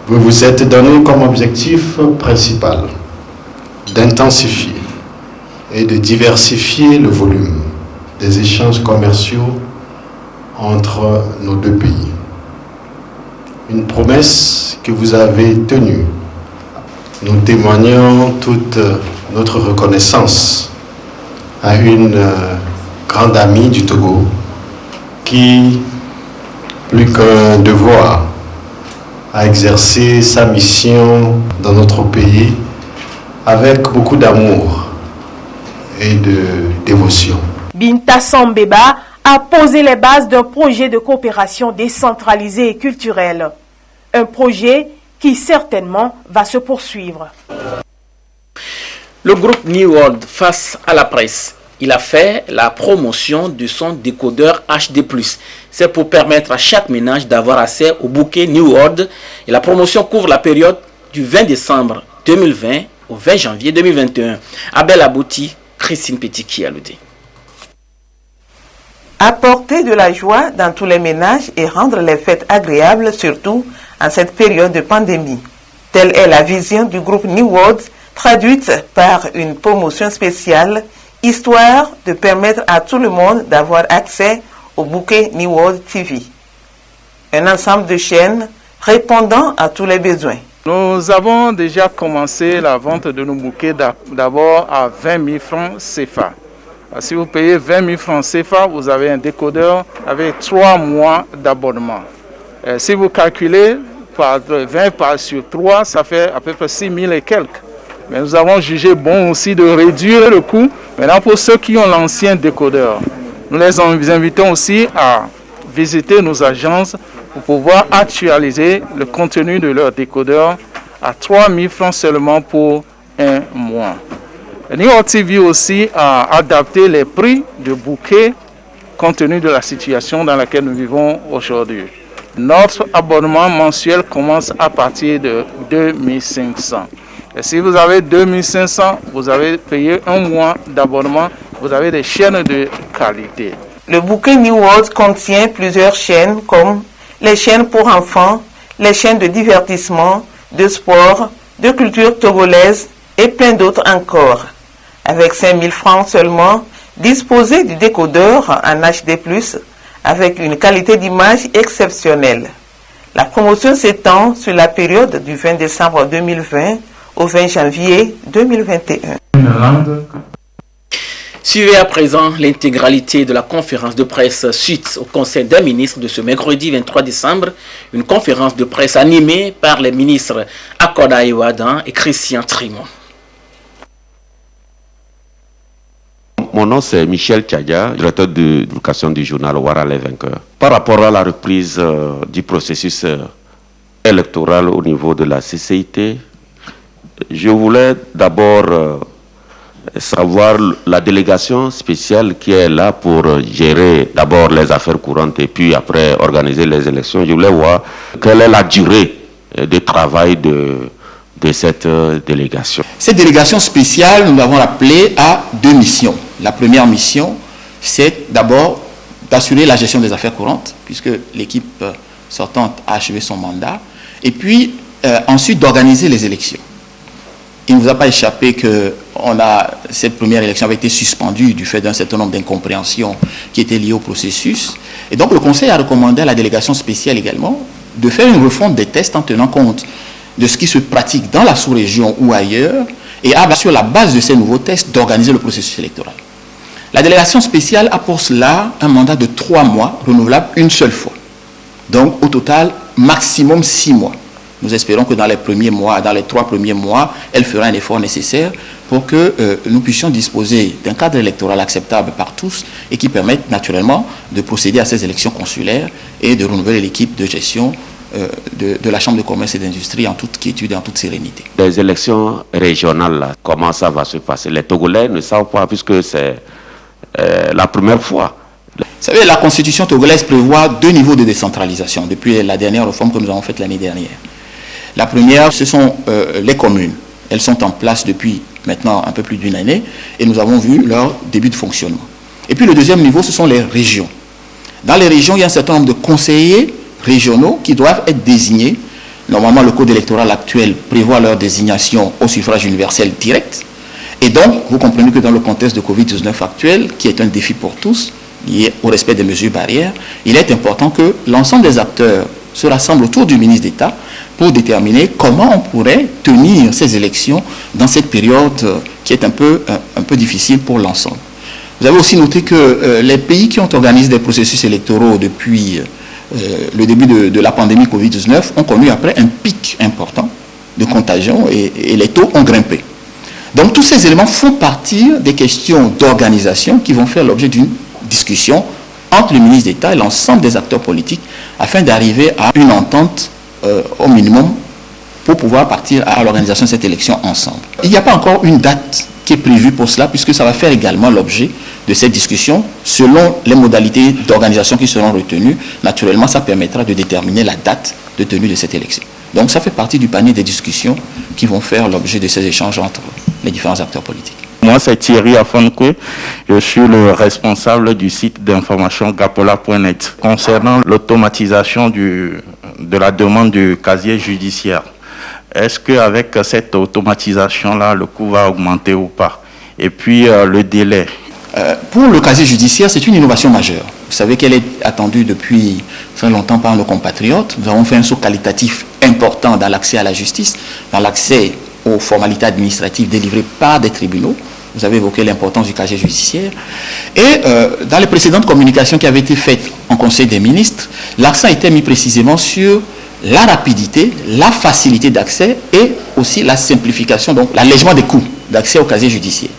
Vous vous êtes donné comme objectif principal d'intensifier et de diversifier le volume des échanges commerciaux entre nos deux pays. Une promesse que vous avez tenue. Nous témoignons toute notre reconnaissance à une grande amie du Togo qui, plus qu'un devoir, a exercé sa mission dans notre pays avec beaucoup d'amour et de dévotion. Binta Sambeba a posé les bases d'un projet de coopération décentralisée et culturelle. Un projet qui certainement va se poursuivre. Le groupe New World face à la presse, il a fait la promotion de son décodeur HD+. C'est pour permettre à chaque ménage d'avoir accès au bouquet New World. Et la promotion couvre la période du 20 décembre 2020 au 20 janvier 2021. Abel Abouti, Christine Petit-Kialoudé. Apporter de la joie dans tous les ménages et rendre les fêtes agréables, surtout en cette période de pandémie. Telle est la vision du groupe New World, traduite par une promotion spéciale, histoire de permettre à tout le monde d'avoir accès au bouquet New World TV. Un ensemble de chaînes répondant à tous les besoins. Nous avons déjà commencé la vente de nos bouquets d'abord à 20 000 francs CFA. Si vous payez 20 000 francs CFA, vous avez un décodeur avec 3 mois d'abonnement. Si vous calculez par 20 sur 3, ça fait à peu près 6 000 et quelques. Mais nous avons jugé bon aussi de réduire le coût. Maintenant, pour ceux qui ont l'ancien décodeur, nous les invitons aussi à visiter nos agences pour pouvoir actualiser le contenu de leur décodeur à 3 000 francs seulement pour un mois. New World TV aussi a adapté les prix de bouquets compte tenu de la situation dans laquelle nous vivons aujourd'hui. Notre abonnement mensuel commence à partir de 2500. Et si vous avez 2500, vous avez payé un mois d'abonnement, vous avez des chaînes de qualité. Le bouquet New World contient plusieurs chaînes comme les chaînes pour enfants, les chaînes de divertissement, de sport, de culture togolaise et plein d'autres encore. Avec 5 000 francs seulement, disposez du décodeur en HD+, avec une qualité d'image exceptionnelle. La promotion s'étend sur la période du 20 décembre 2020 au 20 janvier 2021. Suivez à présent l'intégralité de la conférence de presse suite au Conseil des ministres de ce mercredi 23 décembre. Une conférence de presse animée par les ministres Akoda Iwadan et Christian Trimon. Mon nom c'est Michel Tchadia, directeur de l'éducation du journal Ouara les vainqueurs. Par rapport à la reprise du processus électoral au niveau de la CCIT, je voulais d'abord savoir la délégation spéciale qui est là pour gérer d'abord les affaires courantes et puis après organiser les élections. Je voulais voir quelle est la durée de travail de cette délégation. Cette délégation spéciale, nous l'avons appelée à 2 missions. La première mission, c'est d'abord d'assurer la gestion des affaires courantes, puisque l'équipe sortante a achevé son mandat, et puis ensuite d'organiser les élections. Il ne vous a pas échappé que cette première élection avait été suspendue du fait d'un certain nombre d'incompréhensions qui étaient liées au processus. Et donc le Conseil a recommandé à la délégation spéciale également de faire une refonte des tests en tenant compte de ce qui se pratique dans la sous-région ou ailleurs, et sur la base de ces nouveaux tests, d'organiser le processus électoral. La délégation spéciale a pour cela un mandat de 3 mois, renouvelable une seule fois. Donc au total, maximum 6 mois. Nous espérons que dans les premiers mois, dans les 3 premiers mois, elle fera un effort nécessaire pour que nous puissions disposer d'un cadre électoral acceptable par tous et qui permette naturellement de procéder à ces élections consulaires et de renouveler l'équipe de gestion de la Chambre de commerce et d'industrie en toute quiétude et en toute sérénité. Les élections régionales, là, comment ça va se passer? Les Togolais ne savent pas puisque c'est la première fois. Vous savez, la Constitution togolaise prévoit 2 niveaux de décentralisation depuis la dernière réforme que nous avons faite l'année dernière. La première, ce sont les communes. Elles sont en place depuis maintenant un peu plus d'1 année et nous avons vu leur début de fonctionnement. Et puis le deuxième niveau, ce sont les régions. Dans les régions, il y a un certain nombre de conseillers régionaux qui doivent être désignés. Normalement, le code électoral actuel prévoit leur désignation au suffrage universel direct. Et donc, vous comprenez que dans le contexte de Covid-19 actuel, qui est un défi pour tous, lié au respect des mesures barrières, il est important que l'ensemble des acteurs se rassemblent autour du ministre d'État pour déterminer comment on pourrait tenir ces élections dans cette période qui est un peu difficile pour l'ensemble. Vous avez aussi noté que les pays qui ont organisé des processus électoraux depuis le début de la pandémie Covid-19 ont connu après un pic important de contagion et les taux ont grimpé. Donc tous ces éléments font partie des questions d'organisation qui vont faire l'objet d'une discussion entre le ministre d'État et l'ensemble des acteurs politiques afin d'arriver à une entente au minimum pour pouvoir partir à l'organisation de cette élection ensemble. Il n'y a pas encore une date qui est prévue pour cela, puisque ça va faire également l'objet de cette discussion selon les modalités d'organisation qui seront retenues. Naturellement, ça permettra de déterminer la date de tenue de cette élection. Donc ça fait partie du panier des discussions qui vont faire l'objet de ces échanges entre les différents acteurs politiques. Moi, c'est Thierry Afonque. Je suis le responsable du site d'information gapola.net. Concernant l'automatisation de la demande du casier judiciaire, est-ce qu'avec cette automatisation-là, le coût va augmenter ou pas? Et puis, le délai. Pour le casier judiciaire, c'est une innovation majeure. Vous savez qu'elle est attendue depuis très longtemps par nos compatriotes. Nous avons fait un saut qualitatif important dans l'accès à la justice, dans l'accès aux formalités administratives délivrées par des tribunaux. Vous avez évoqué l'importance du casier judiciaire. Et dans les précédentes communications qui avaient été faites en Conseil des ministres, l'accent était mis précisément sur la rapidité, la facilité d'accès et aussi la simplification, donc l'allègement des coûts d'accès au casier judiciaire.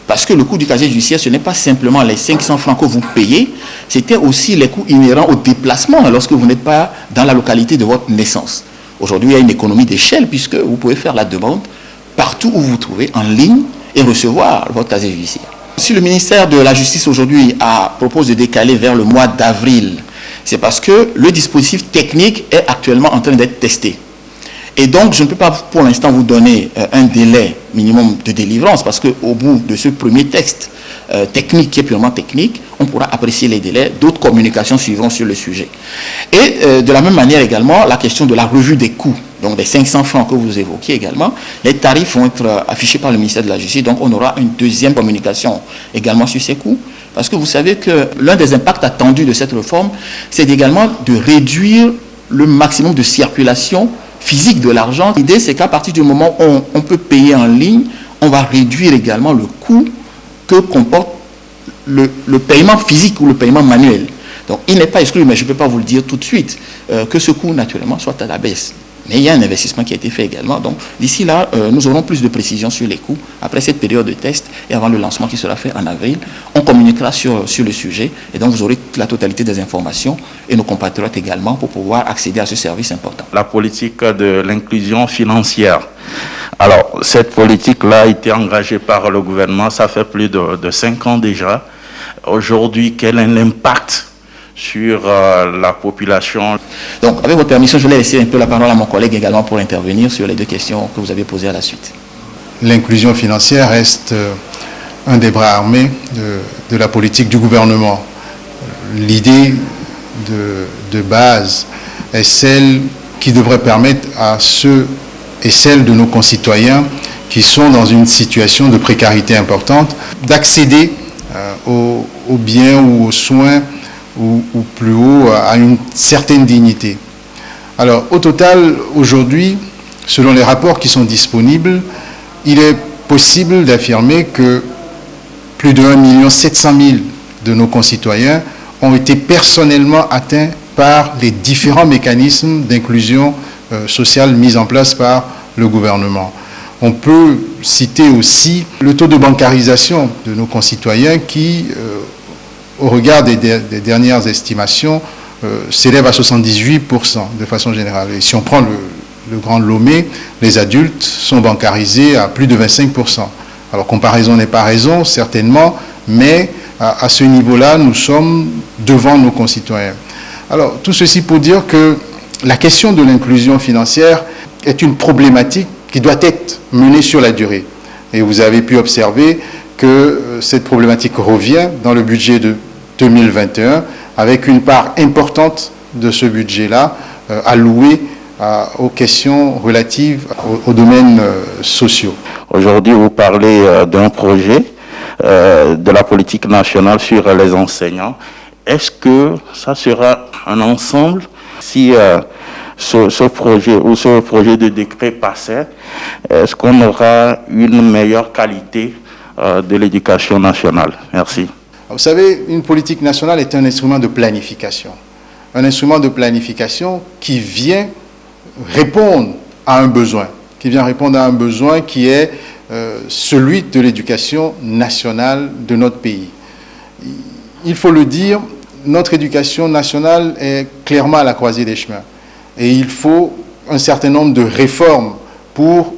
Parce que le coût du casier judiciaire, ce n'est pas simplement les 500 francs que vous payez, c'était aussi les coûts inhérents au déplacement lorsque vous n'êtes pas dans la localité de votre naissance. Aujourd'hui, il y a une économie d'échelle puisque vous pouvez faire la demande partout où vous vous trouvez en ligne et recevoir votre casier judiciaire. Si le ministère de la Justice aujourd'hui propose de décaler vers le mois d'avril, c'est parce que le dispositif technique est actuellement en train d'être testé. Et donc, je ne peux pas pour l'instant vous donner un délai minimum de délivrance parce qu'au bout de ce premier texte technique, qui est purement technique, on pourra apprécier les délais. D'autres communications suivront sur le sujet. Et de la même manière également, la question de la revue des coûts, donc des 500 francs que vous évoquiez également, les tarifs vont être affichés par le ministère de la Justice. Donc, on aura une deuxième communication également sur ces coûts. Parce que vous savez que l'un des impacts attendus de cette réforme, c'est également de réduire le maximum de circulation physique de l'argent. L'idée, c'est qu'à partir du moment où on peut payer en ligne, on va réduire également le coût que comporte le paiement physique ou le paiement manuel. Donc, il n'est pas exclu, mais je ne peux pas vous le dire tout de suite, que ce coût, naturellement, soit à la baisse. Mais il y a un investissement qui a été fait également. Donc, d'ici là, nous aurons plus de précisions sur les coûts. Après cette période de test et avant le lancement qui sera fait en avril, on communiquera sur le sujet. Et donc, vous aurez la totalité des informations et nos compatriotes également pour pouvoir accéder à ce service important. La politique de l'inclusion financière. Alors, cette politique-là a été engagée par le gouvernement. Ça fait plus de 5 ans déjà. Aujourd'hui, quel est l'impact sur la population? Donc, avec votre permission, je vais laisser un peu la parole à mon collègue également pour intervenir sur les deux questions que vous avez posées à la suite. L'inclusion financière reste un des bras armés de la politique du gouvernement. L'idée de base est celle qui devrait permettre à ceux et celles de nos concitoyens qui sont dans une situation de précarité importante d'accéder aux biens ou aux soins ou plus haut à une certaine dignité. Alors au total, aujourd'hui, selon les rapports qui sont disponibles, il est possible d'affirmer que plus de 1 700 000 de nos concitoyens ont été personnellement atteints par les différents mécanismes d'inclusion sociale mis en place par le gouvernement. On peut citer aussi le taux de bancarisation de nos concitoyens qui, au regard des dernières estimations, s'élève à 78% de façon générale. Et si on prend le Grand Lomé, les adultes sont bancarisés à plus de 25%. Alors, comparaison n'est pas raison, certainement, mais à ce niveau-là, nous sommes devant nos concitoyens. Alors, tout ceci pour dire que la question de l'inclusion financière est une problématique qui doit être menée sur la durée. Et vous avez pu observer que cette problématique revient dans le budget de 2021, avec une part importante de ce budget-là allouée aux questions relatives aux domaines sociaux. Aujourd'hui, vous parlez d'un projet de la politique nationale sur les enseignants. Est-ce que ça sera un ensemble si ce projet ou ce projet de décret passait? Est-ce qu'on aura une meilleure qualité de l'éducation nationale? Merci. Vous savez, une politique nationale est un instrument de planification. Un instrument de planification qui vient répondre à un besoin, qui est celui de l'éducation nationale de notre pays. Il faut le dire, notre éducation nationale est clairement à la croisée des chemins. Et il faut un certain nombre de réformes pour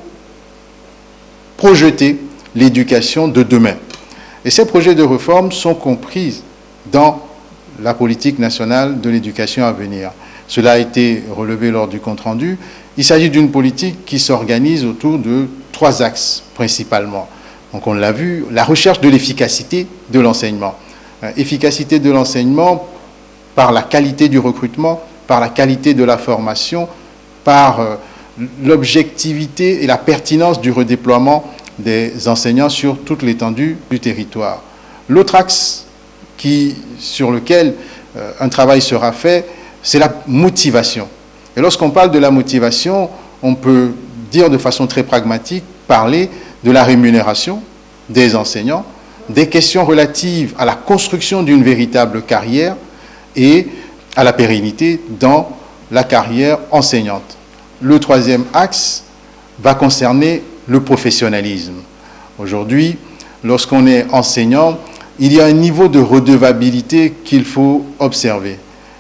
projeter l'éducation de demain. Et ces projets de réforme sont compris dans la politique nationale de l'éducation à venir. Cela a été relevé lors du compte-rendu. Il s'agit d'une politique qui s'organise autour de 3 axes principalement. Donc on l'a vu, la recherche de l'efficacité de l'enseignement. Efficacité de l'enseignement par la qualité du recrutement, par la qualité de la formation, par l'objectivité et la pertinence du redéploiement des enseignants sur toute l'étendue du territoire. L'autre axe sur lequel un travail sera fait, c'est la motivation. Et lorsqu'on parle de la motivation, on peut dire de façon très pragmatique, parler de la rémunération des enseignants, des questions relatives à la construction d'une véritable carrière et à la pérennité dans la carrière enseignante. Le 3e axe va concerner le professionnalisme. Aujourd'hui, lorsqu'on est enseignant, il y a un niveau de redevabilité qu'il faut observer.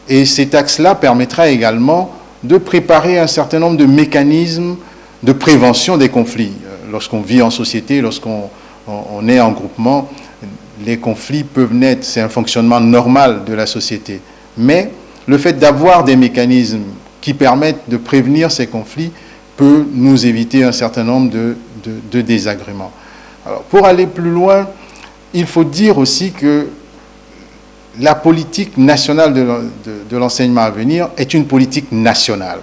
Et cet axe-là permettra également de préparer un certain nombre de mécanismes de prévention des conflits. Lorsqu'on vit en société, lorsqu'on est en groupement, les conflits peuvent naître, c'est un fonctionnement normal de la société. Mais le fait d'avoir des mécanismes qui permettent de prévenir ces conflits peut nous éviter un certain nombre de désagréments. Alors, pour aller plus loin, il faut dire aussi que la politique nationale de l'enseignement à venir est une politique nationale.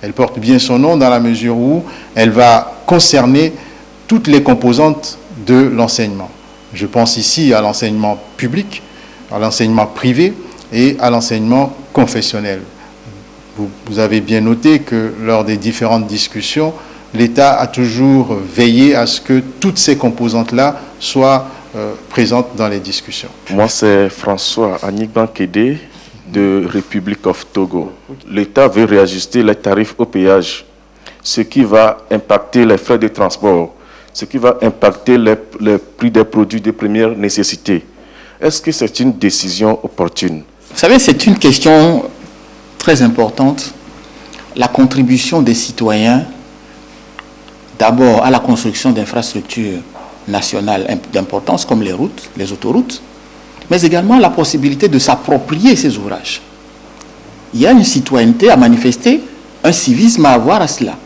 Elle porte bien son nom dans la mesure où elle va concerner toutes les composantes de l'enseignement. Je pense ici à l'enseignement public, à l'enseignement privé et à l'enseignement confessionnel. Vous avez bien noté que lors des différentes discussions, l'État a toujours veillé à ce que toutes ces composantes-là soient présentes dans les discussions. Moi, c'est François Anigban-Kédé de République of Togo. L'État veut réajuster les tarifs au péage, ce qui va impacter les frais de transport, ce qui va impacter les prix des produits de première nécessité. Est-ce que c'est une décision opportune? Vous savez, c'est une question très importante. La contribution des citoyens, d'abord à la construction d'infrastructures nationales d'importance comme les routes, les autoroutes, mais également la possibilité de s'approprier ces ouvrages. Il y a une citoyenneté à manifester, un civisme à avoir à cela.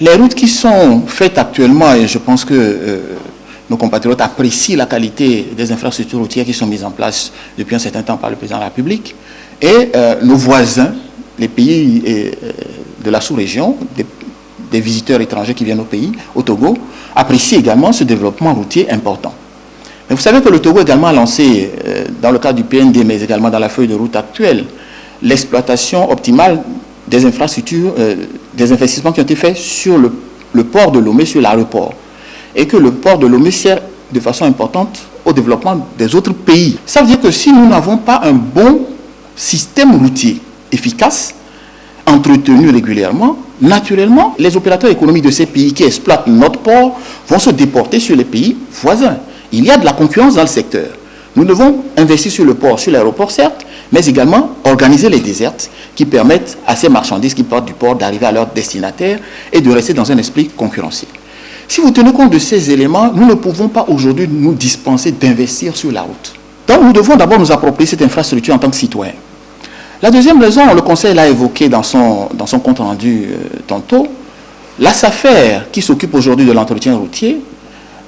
Les routes qui sont faites actuellement, et je pense que nos compatriotes apprécient la qualité des infrastructures routières qui sont mises en place depuis un certain temps par le président de la République, et nos voisins, les pays de la sous-région, des visiteurs étrangers qui viennent au pays, au Togo, apprécient également ce développement routier important. Mais vous savez que le Togo également a lancé, dans le cadre du PND, mais également dans la feuille de route actuelle, l'exploitation optimale des infrastructures, des investissements qui ont été faits sur le port de Lomé, sur l'aéroport. Et que le port de Lomé sert de façon importante au développement des autres pays. Ça veut dire que si nous n'avons pas un bon système routier efficace, entretenu régulièrement, naturellement, les opérateurs économiques de ces pays qui exploitent notre port vont se déporter sur les pays voisins. Il y a de la concurrence dans le secteur. Nous devons investir sur le port, sur l'aéroport certes, mais également organiser les dessertes qui permettent à ces marchandises qui partent du port d'arriver à leur destinataire et de rester dans un esprit concurrentiel. Si vous tenez compte de ces éléments, nous ne pouvons pas aujourd'hui nous dispenser d'investir sur la route. Donc nous devons d'abord nous approprier cette infrastructure en tant que citoyens. La deuxième raison, le Conseil l'a évoqué dans son compte rendu tantôt, la SAFER, qui s'occupe aujourd'hui de l'entretien routier,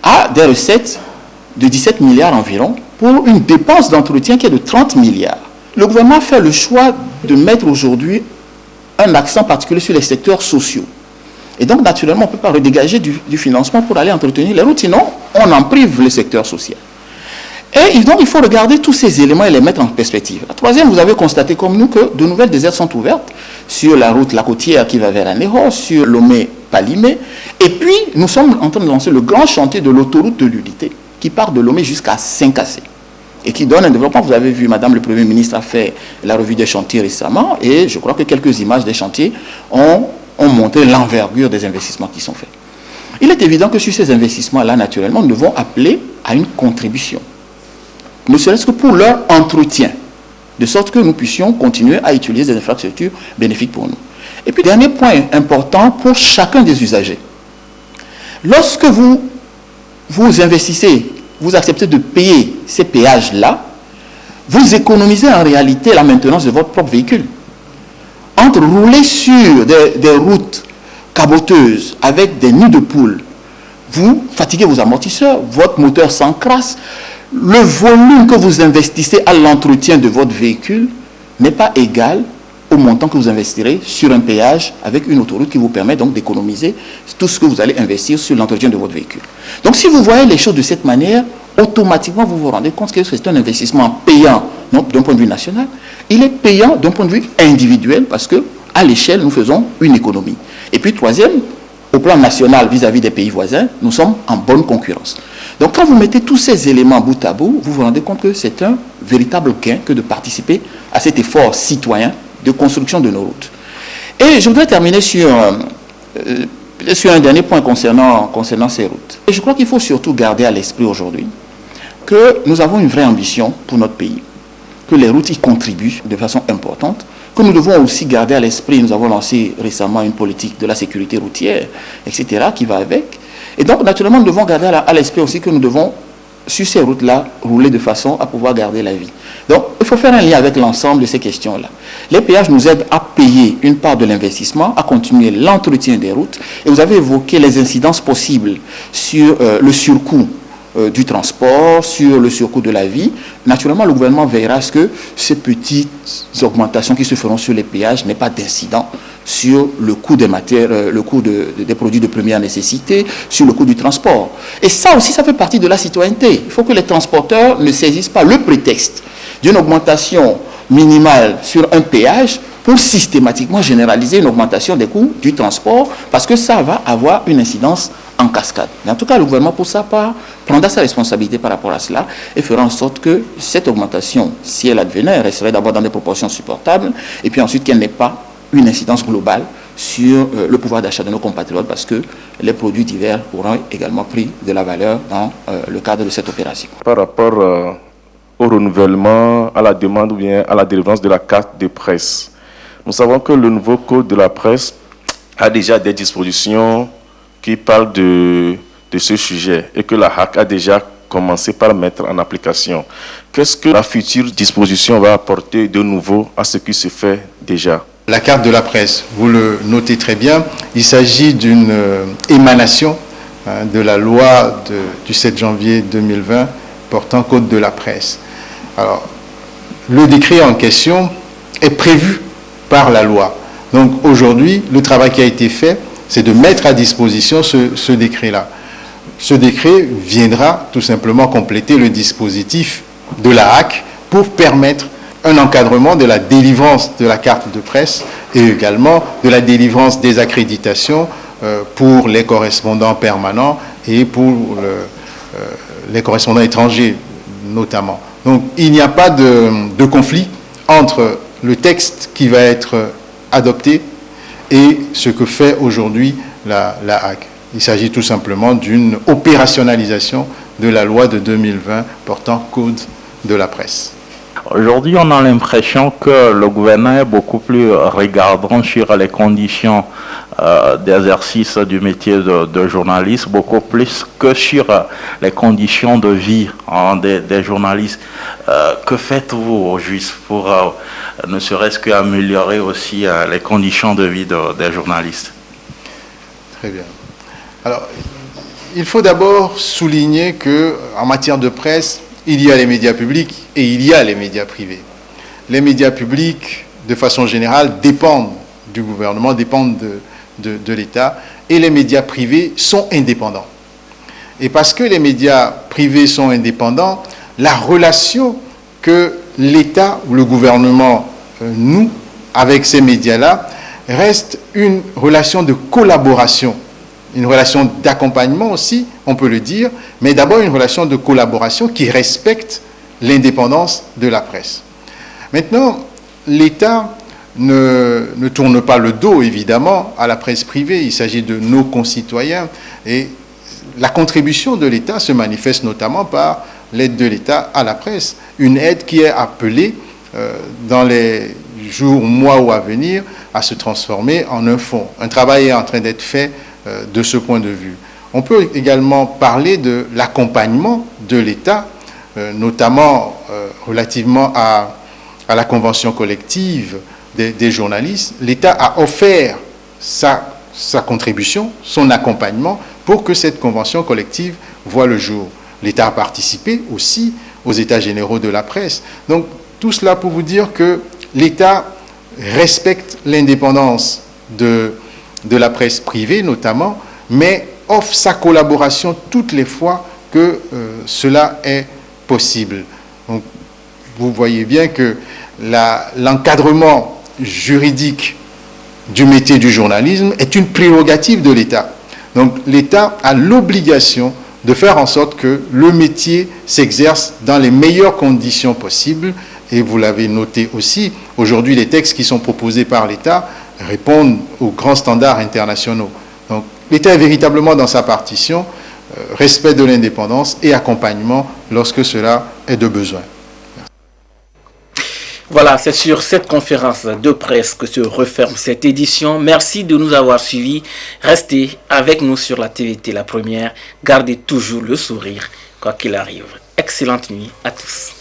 a des recettes de 17 milliards environ pour une dépense d'entretien qui est de 30 milliards. Le gouvernement fait le choix de mettre aujourd'hui un accent particulier sur les secteurs sociaux. Et donc, naturellement, on ne peut pas redégager du financement pour aller entretenir les routes, sinon on en prive le secteur social. Et donc, il faut regarder tous ces éléments et les mettre en perspective. La troisième, vous avez constaté comme nous que de nouvelles dessertes sont ouvertes sur la route La Côtière qui va vers la Néro, sur Lomé-Palimé. Et puis, nous sommes en train de lancer le grand chantier de l'autoroute de l'unité qui part de Lomé jusqu'à Saint-Cassé et qui donne un développement. Vous avez vu, Madame le Premier ministre a fait la revue des chantiers récemment et je crois que quelques images des chantiers ont montré l'envergure des investissements qui sont faits. Il est évident que sur ces investissements-là, naturellement, nous devons appeler à une contribution, ne serait-ce que pour leur entretien. de sorte que nous puissions continuer à utiliser des infrastructures bénéfiques pour nous. Et puis, dernier point important pour chacun des usagers. Lorsque vous investissez, vous acceptez de payer ces péages-là, vous économisez en réalité la maintenance de votre propre véhicule. Entre rouler sur des routes caboteuses avec des nids de poules, vous fatiguez vos amortisseurs, votre moteur s'encrasse, le volume que vous investissez à l'entretien de votre véhicule n'est pas égal au montant que vous investirez sur un péage avec une autoroute qui vous permet donc d'économiser tout ce que vous allez investir sur l'entretien de votre véhicule. Donc si vous voyez les choses de cette manière, automatiquement vous vous rendez compte que c'est un investissement payant d'un point de vue national. Il est payant d'un point de vue individuel parce que à l'échelle nous faisons une économie. Et puis troisième, au plan national vis-à-vis des pays voisins, nous sommes en bonne concurrence. Donc quand vous mettez tous ces éléments bout à bout, vous vous rendez compte que c'est un véritable gain que de participer à cet effort citoyen de construction de nos routes. Et je voudrais terminer sur un dernier point concernant ces routes. Et je crois qu'il faut surtout garder à l'esprit aujourd'hui que nous avons une vraie ambition pour notre pays, que les routes y contribuent de façon importante, que nous devons aussi garder à l'esprit, nous avons lancé récemment une politique de la sécurité routière, etc., qui va avec. Et donc, naturellement, nous devons garder à l'esprit aussi que nous devons, sur ces routes-là, rouler de façon à pouvoir garder la vie. Donc, il faut faire un lien avec l'ensemble de ces questions-là. Les péages nous aident à payer une part de l'investissement, à continuer l'entretien des routes. Et vous avez évoqué les incidences possibles sur le surcoût du transport, sur le surcoût de la vie. Naturellement, le gouvernement veillera à ce que ces petites augmentations qui se feront sur les péages n'aient pas d'incident sur le coût des matières, le coût des produits de première nécessité, sur le coût du transport. Et ça aussi, ça fait partie de la citoyenneté. Il faut que les transporteurs ne saisissent pas le prétexte d'une augmentation minimale sur un péage pour systématiquement généraliser une augmentation des coûts du transport, parce que ça va avoir une incidence en cascade. Mais en tout cas, le gouvernement, pour sa part, prendra sa responsabilité par rapport à cela et fera en sorte que cette augmentation, si elle advenait, resterait d'abord dans des proportions supportables, et puis ensuite qu'elle n'ait pas une incidence globale sur le pouvoir d'achat de nos compatriotes, parce que les produits divers auront également pris de la valeur dans le cadre de cette opération. Par rapport au renouvellement, à la demande ou bien à la délivrance de la carte de presse, nous savons que le nouveau code de la presse a déjà des dispositions qui parlent de ce sujet et que la HAC a déjà commencé par mettre en application. Qu'est-ce que la future disposition va apporter de nouveau à ce qui se fait déjà? La carte de la presse, vous le notez très bien, il s'agit d'une émanation de la loi du 7 janvier 2020 portant code de la presse. Alors, le décret en question est prévu par la loi. Donc aujourd'hui, le travail qui a été fait, c'est de mettre à disposition ce décret-là. Ce décret viendra tout simplement compléter le dispositif de la HAC pour permettre un encadrement de la délivrance de la carte de presse et également de la délivrance des accréditations pour les correspondants permanents et pour les correspondants étrangers notamment. Donc il n'y a pas de conflit entre le texte qui va être adopté et ce que fait aujourd'hui la HAC. Il s'agit tout simplement d'une opérationnalisation de la loi de 2020 portant code de la presse. Aujourd'hui, on a l'impression que le gouvernement est beaucoup plus regardant sur les conditions d'exercice du métier de journaliste, beaucoup plus que sur les conditions de vie des journalistes. Que faites-vous au juste pour ne serait-ce qu'améliorer aussi les conditions de vie des journalistes? Très bien. Alors, il faut d'abord souligner qu'en matière de presse, il y a les médias publics et il y a les médias privés. Les médias publics, de façon générale, dépendent du gouvernement, dépendent de l'État, et les médias privés sont indépendants. Et parce que les médias privés sont indépendants, la relation que l'État ou le gouvernement noue avec ces médias-là reste une relation de collaboration. Une relation d'accompagnement aussi, on peut le dire, mais d'abord une relation de collaboration qui respecte l'indépendance de la presse. Maintenant, l'État ne tourne pas le dos, évidemment, à la presse privée. Il s'agit de nos concitoyens. Et la contribution de l'État se manifeste notamment par l'aide de l'État à la presse. Une aide qui est appelée dans les jours, mois ou à venir, à se transformer en un fonds. Un travail est en train d'être fait de ce point de vue. On peut également parler de l'accompagnement de l'État, notamment relativement à la convention collective des journalistes. L'État a offert sa contribution, son accompagnement pour que cette convention collective voit le jour. L'État a participé aussi aux États généraux de la presse. Donc, tout cela pour vous dire que l'État respecte l'indépendance de la presse privée notamment, mais offre sa collaboration toutes les fois que cela est possible. Donc, vous voyez bien que l'encadrement juridique du métier du journalisme est une prérogative de l'État. Donc l'État a l'obligation de faire en sorte que le métier s'exerce dans les meilleures conditions possibles. Et vous l'avez noté aussi, aujourd'hui les textes qui sont proposés par l'État répondent aux grands standards internationaux. Donc l'État est véritablement dans sa partition, respect de l'indépendance et accompagnement lorsque cela est de besoin. Voilà, c'est sur cette conférence de presse que se referme cette édition. Merci de nous avoir suivis. Restez avec nous sur la TVT, la première. Gardez toujours le sourire, quoi qu'il arrive. Excellente nuit à tous.